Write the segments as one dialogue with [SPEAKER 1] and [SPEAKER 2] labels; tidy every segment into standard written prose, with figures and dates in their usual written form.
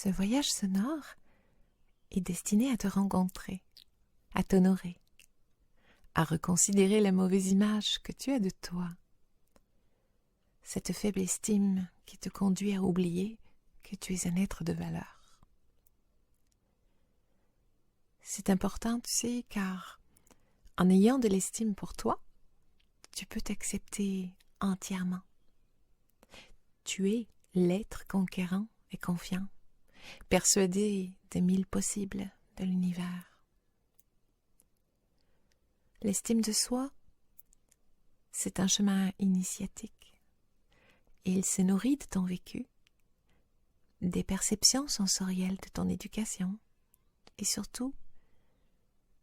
[SPEAKER 1] Ce voyage sonore est destiné à te rencontrer, à t'honorer, à reconsidérer la mauvaise image que tu as de toi. Cette faible estime qui te conduit à oublier que tu es un être de valeur. C'est important, tu sais, car en ayant de l'estime pour toi, tu peux t'accepter entièrement. Tu es l'être conquérant et confiant, persuadé des 1000 possibles de l'univers. L'estime de soi, c'est un chemin initiatique. Et il se nourrit de ton vécu, des perceptions sensorielles de ton éducation et surtout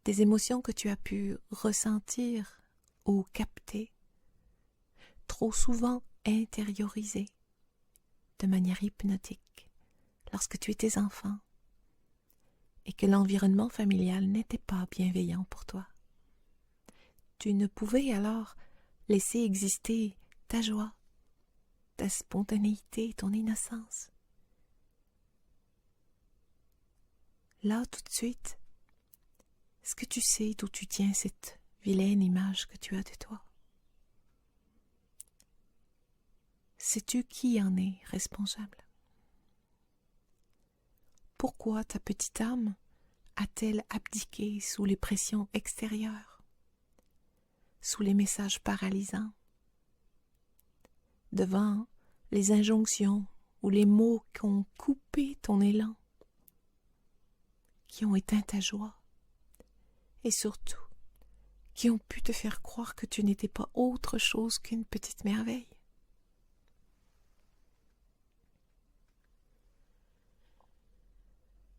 [SPEAKER 1] des émotions que tu as pu ressentir ou capter, trop souvent intériorisées de manière hypnotique lorsque tu étais enfant et que l'environnement familial n'était pas bienveillant pour toi. Tu ne pouvais alors laisser exister ta joie, ta spontanéité, ton innocence. Là, tout de suite, est-ce que tu sais d'où tu tiens cette vilaine image que tu as de toi? Sais-tu qui en est responsable? Pourquoi ta petite âme a-t-elle abdiqué sous les pressions extérieures, sous les messages paralysants, devant les injonctions ou les mots qui ont coupé ton élan, qui ont éteint ta joie et surtout qui ont pu te faire croire que tu n'étais pas autre chose qu'une petite merveille?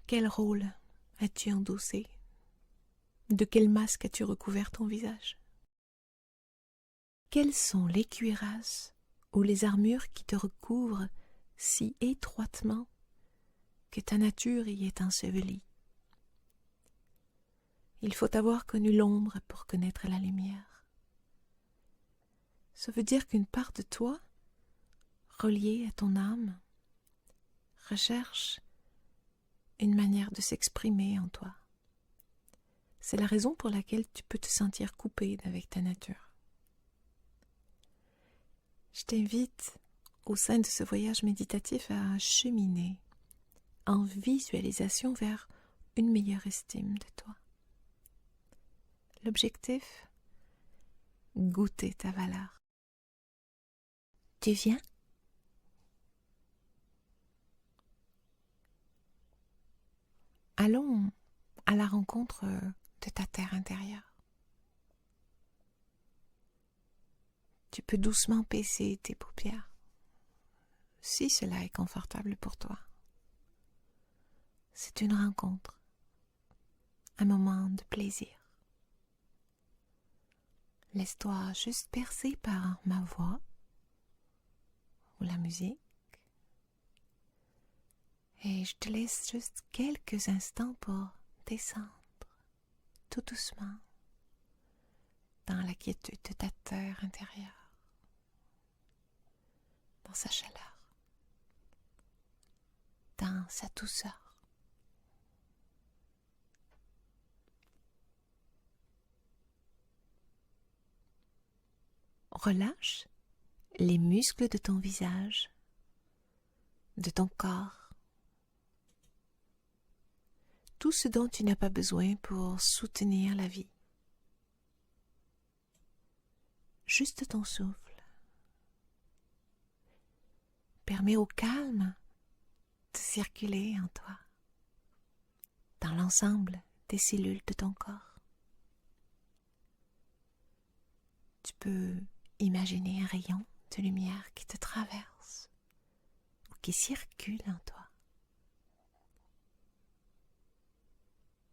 [SPEAKER 1] Quel rôle as-tu endossé? De quel masque as-tu recouvert ton visage? Quelles sont les cuirasses ou les armures qui te recouvrent si étroitement que ta nature y est ensevelie? Il faut avoir connu l'ombre pour connaître la lumière. Ça veut dire qu'une part de toi, reliée à ton âme, recherche une manière de s'exprimer en toi. C'est la raison pour laquelle tu peux te sentir coupé d'avec ta nature. Je t'invite, au sein de ce voyage méditatif, à cheminer en visualisation vers une meilleure estime de toi. L'objectif, goûter ta valeur. Tu viens? Allons à la rencontre de ta terre intérieure. Tu peux doucement baisser tes paupières, si cela est confortable pour toi. C'est une rencontre, un moment de plaisir. Laisse-toi juste bercer par ma voix ou la musique et je te laisse juste quelques instants pour descendre tout doucement dans la quiétude de ta terre intérieure, dans sa chaleur, dans sa douceur. Relâche les muscles de ton visage, de ton corps, tout ce dont tu n'as pas besoin pour soutenir la vie. Juste ton souffle. Permets au calme de circuler en toi, dans l'ensemble des cellules de ton corps. Tu peux imaginer un rayon de lumière qui te traverse ou qui circule en toi.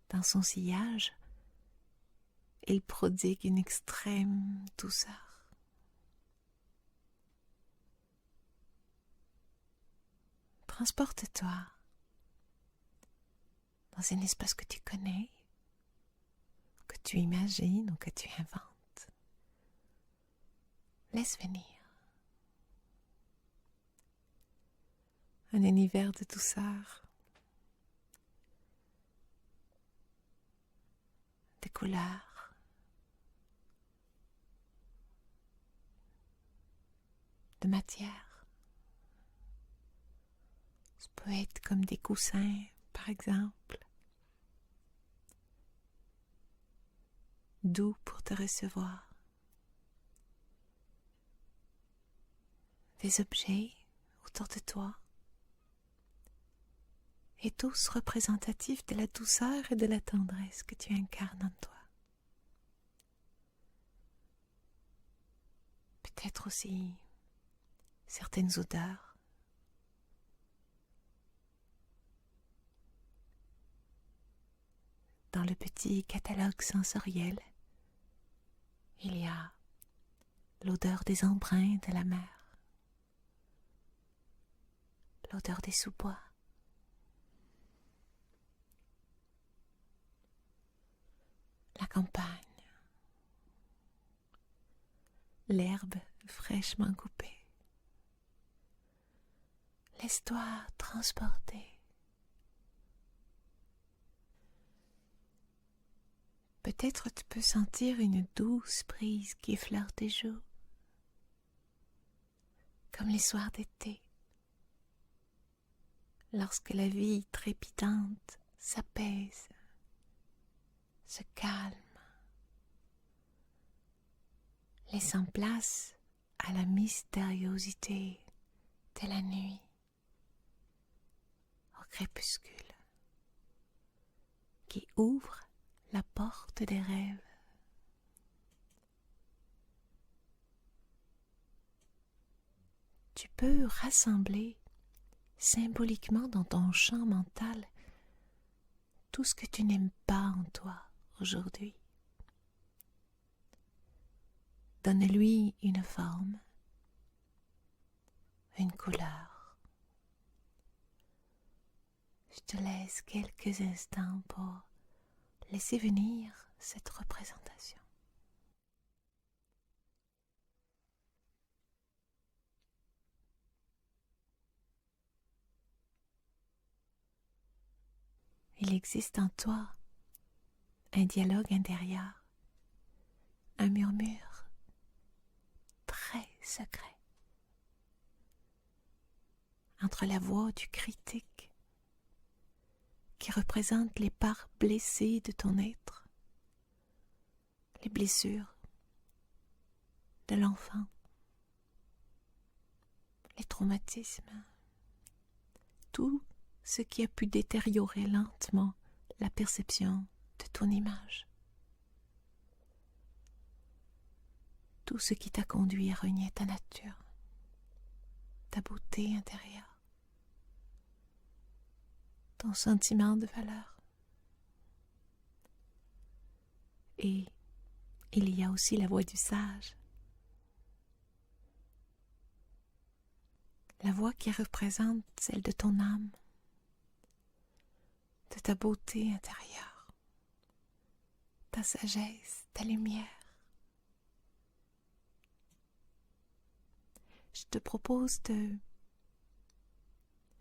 [SPEAKER 1] Dans son sillage, il prodigue une extrême douceur. Transporte-toi dans un espace que tu connais, que tu imagines ou que tu inventes. Laisse venir un univers de douceur couleurs, de matière. Ça peut être comme des coussins, par exemple, doux pour te recevoir. Des objets autour de toi, et tous représentatifs de la douceur et de la tendresse que tu incarnes en toi. Peut-être aussi certaines odeurs. Dans le petit catalogue sensoriel, il y a l'odeur des embruns de la mer, l'odeur des sous-bois, la campagne, l'herbe fraîchement coupée. Laisse-toi transporter. Peut-être tu peux sentir une douce brise qui effleure tes joues, comme les soirs d'été, lorsque la vie trépidante s'apaise, se calme, laissant place à la mystériosité de la nuit, au crépuscule, qui ouvre la porte des rêves. Tu peux rassembler symboliquement dans ton champ mental tout ce que tu n'aimes pas en toi aujourd'hui. Donne-lui une forme, une couleur. Je te laisse quelques instants pour laisser venir cette représentation. Il existe en toi un dialogue intérieur, un murmure très secret entre la voix du critique qui représente les parts blessées de ton être, les blessures de l'enfant, les traumatismes, tout ce qui a pu détériorer lentement la perception de ton image, tout ce qui t'a conduit à renier ta nature, ta beauté intérieure, ton sentiment de valeur. Et il y a aussi la voix du sage, la voix qui représente celle de ton âme, de ta beauté intérieure, ta sagesse, ta lumière. Je te propose de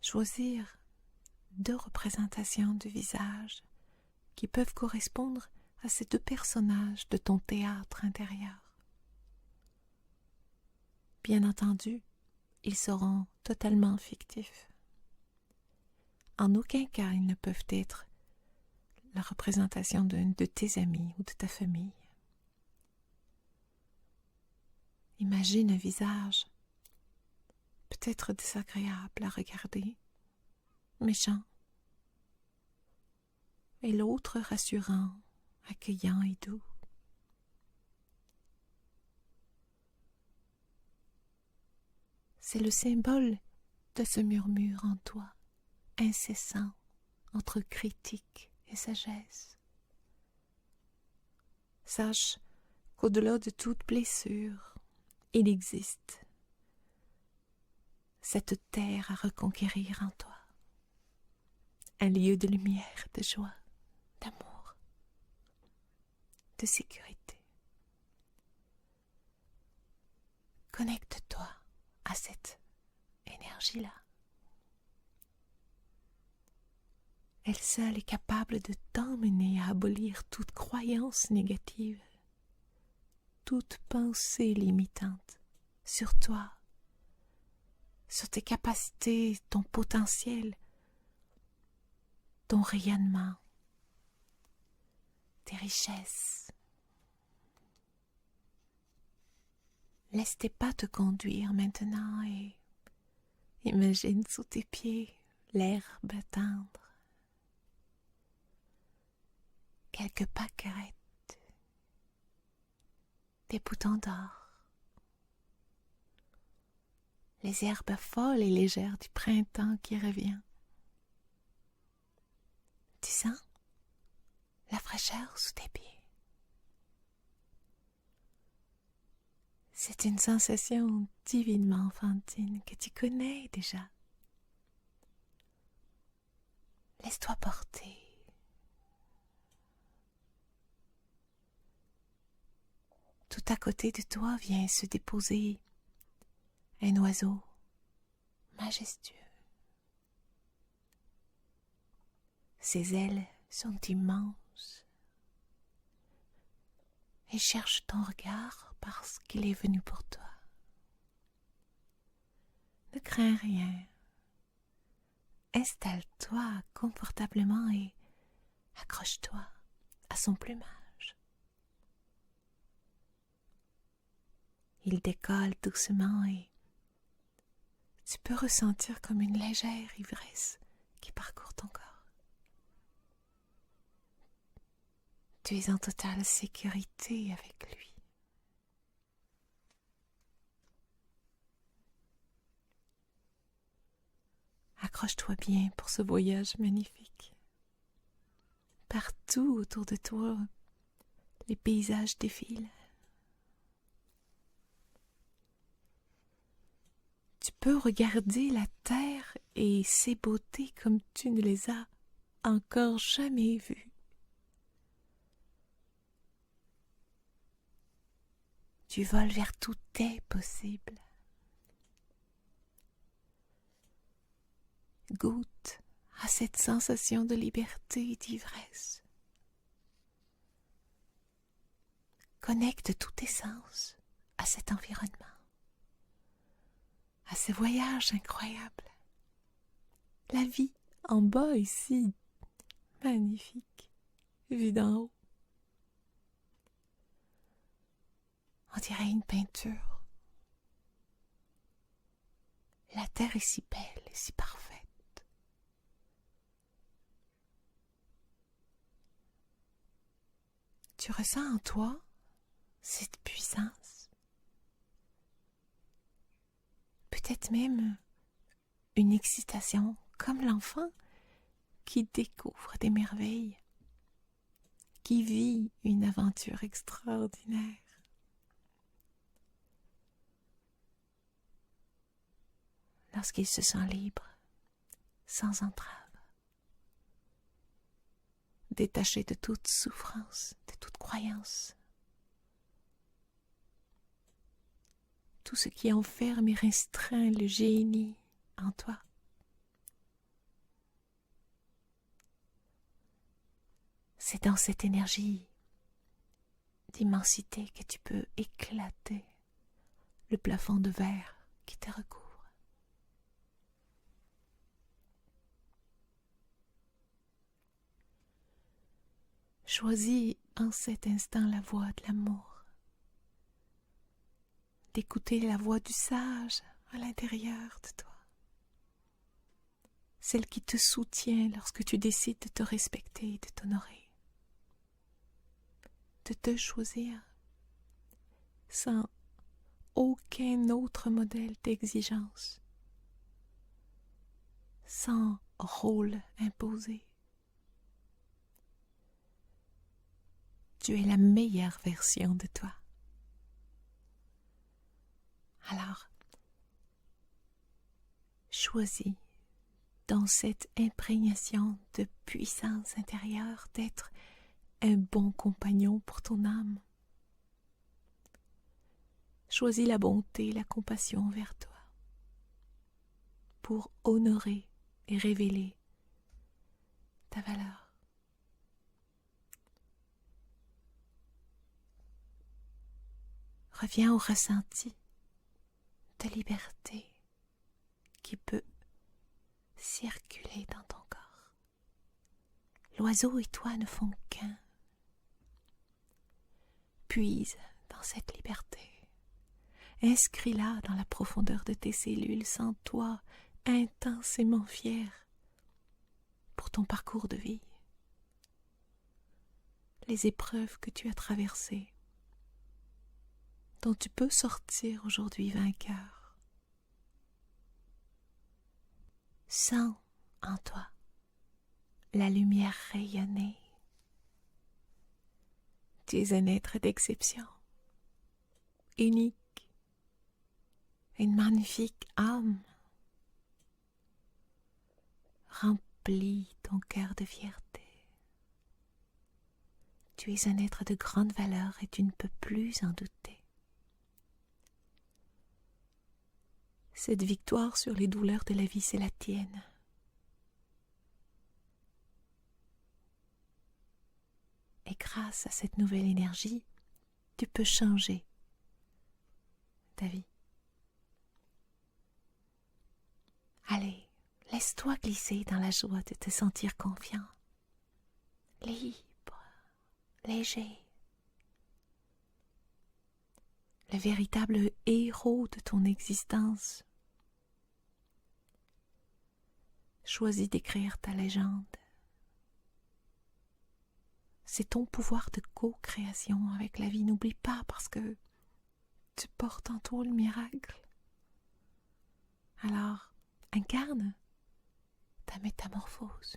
[SPEAKER 1] choisir 2 représentations du visage qui peuvent correspondre à ces 2 personnages de ton théâtre intérieur. Bien entendu, ils seront totalement fictifs. En aucun cas, ils ne peuvent être la représentation d'un de tes amis ou de ta famille. Imagine un visage peut-être désagréable à regarder, méchant, et l'autre rassurant, accueillant et doux. C'est le symbole de ce murmure en toi, incessant, entre critique et sagesse. Sache qu'au-delà de toute blessure, il existe cette terre à reconquérir en toi, un lieu de lumière, de joie, d'amour, de sécurité. Connecte-toi à cette énergie-là. Elle seule est capable de t'emmener à abolir toute croyance négative, toute pensée limitante sur toi, sur tes capacités, ton potentiel, ton rayonnement, tes richesses. Laisse tes pas te conduire maintenant et imagine sous tes pieds l'herbe tendre, quelques pâquerettes, des boutons d'or, les herbes folles et légères du printemps qui revient. Tu sens la fraîcheur sous tes pieds. C'est une sensation divinement enfantine que tu connais déjà. Laisse-toi porter. Tout à côté de toi vient se déposer un oiseau majestueux. Ses ailes sont immenses. Il cherche ton regard parce qu'il est venu pour toi. Ne crains rien. Installe-toi confortablement et accroche-toi à son plumage. Il décolle doucement et tu peux ressentir comme une légère ivresse qui parcourt ton corps. Tu es en totale sécurité avec lui. Accroche-toi bien pour ce voyage magnifique. Partout autour de toi, les paysages défilent. Tu peux regarder la terre et ses beautés comme tu ne les as encore jamais vues. Tu voles vers tout est possible. Goûte à cette sensation de liberté et d'ivresse. Connecte tous tes sens à cet environnement, à ce voyage incroyable. La vie en bas ici, magnifique, vue d'en haut. On dirait une peinture. La terre est si belle et si parfaite. Tu ressens en toi cette puissance. Peut-être même une excitation comme l'enfant qui découvre des merveilles, qui vit une aventure extraordinaire. Lorsqu'il se sent libre, sans entrave, détaché de toute souffrance, de toute croyance. Tout ce qui enferme et restreint le génie en toi. C'est dans cette énergie d'immensité que tu peux éclater le plafond de verre qui te recouvre. Choisis en cet instant la voix de l'amour, d'écouter la voix du sage à l'intérieur de toi, celle qui te soutient lorsque tu décides de te respecter et de t'honorer, de te choisir sans aucun autre modèle d'exigence, sans rôle imposé. Tu es la meilleure version de toi. Alors, choisis dans cette imprégnation de puissance intérieure d'être un bon compagnon pour ton âme. Choisis la bonté, la compassion envers toi pour honorer et révéler ta valeur. Reviens au ressenti de liberté qui peut circuler dans ton corps. L'oiseau et toi ne font qu'un. Puise dans cette liberté. Inscris-la dans la profondeur de tes cellules. Sens-toi intensément fier pour ton parcours de vie. Les épreuves que tu as traversées, dont tu peux sortir aujourd'hui vainqueur. Sens en toi la lumière rayonner. Tu es un être d'exception, unique, une magnifique âme. Remplis ton cœur de fierté. Tu es un être de grande valeur et tu ne peux plus en douter. Cette victoire sur les douleurs de la vie, c'est la tienne. Et grâce à cette nouvelle énergie, tu peux changer ta vie. Allez, laisse-toi glisser dans la joie de te sentir confiant, libre, léger. Le véritable héros de ton existence. Choisis d'écrire ta légende. C'est ton pouvoir de co-création avec la vie. N'oublie pas parce que tu portes en toi le miracle. Alors, incarne ta métamorphose.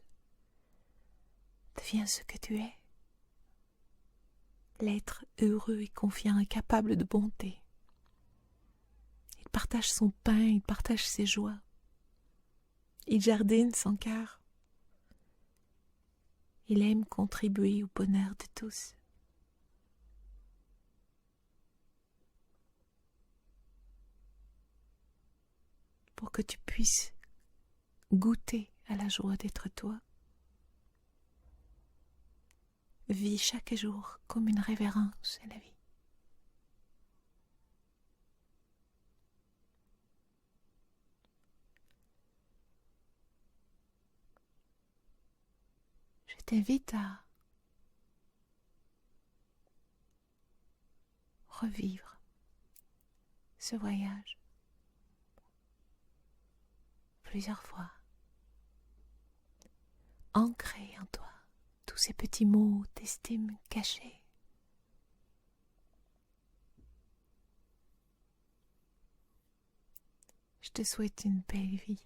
[SPEAKER 1] Deviens ce que tu es. L'être heureux et confiant et capable de bonté. Il partage son pain, il partage ses joies. Il jardine son cœur. Il aime contribuer au bonheur de tous. Pour que tu puisses goûter à la joie d'être toi, vis chaque jour comme une révérence à la vie. Je t'invite à revivre ce voyage plusieurs fois. Ancrer en toi tous ces petits mots d'estime cachés. Je te souhaite une belle vie.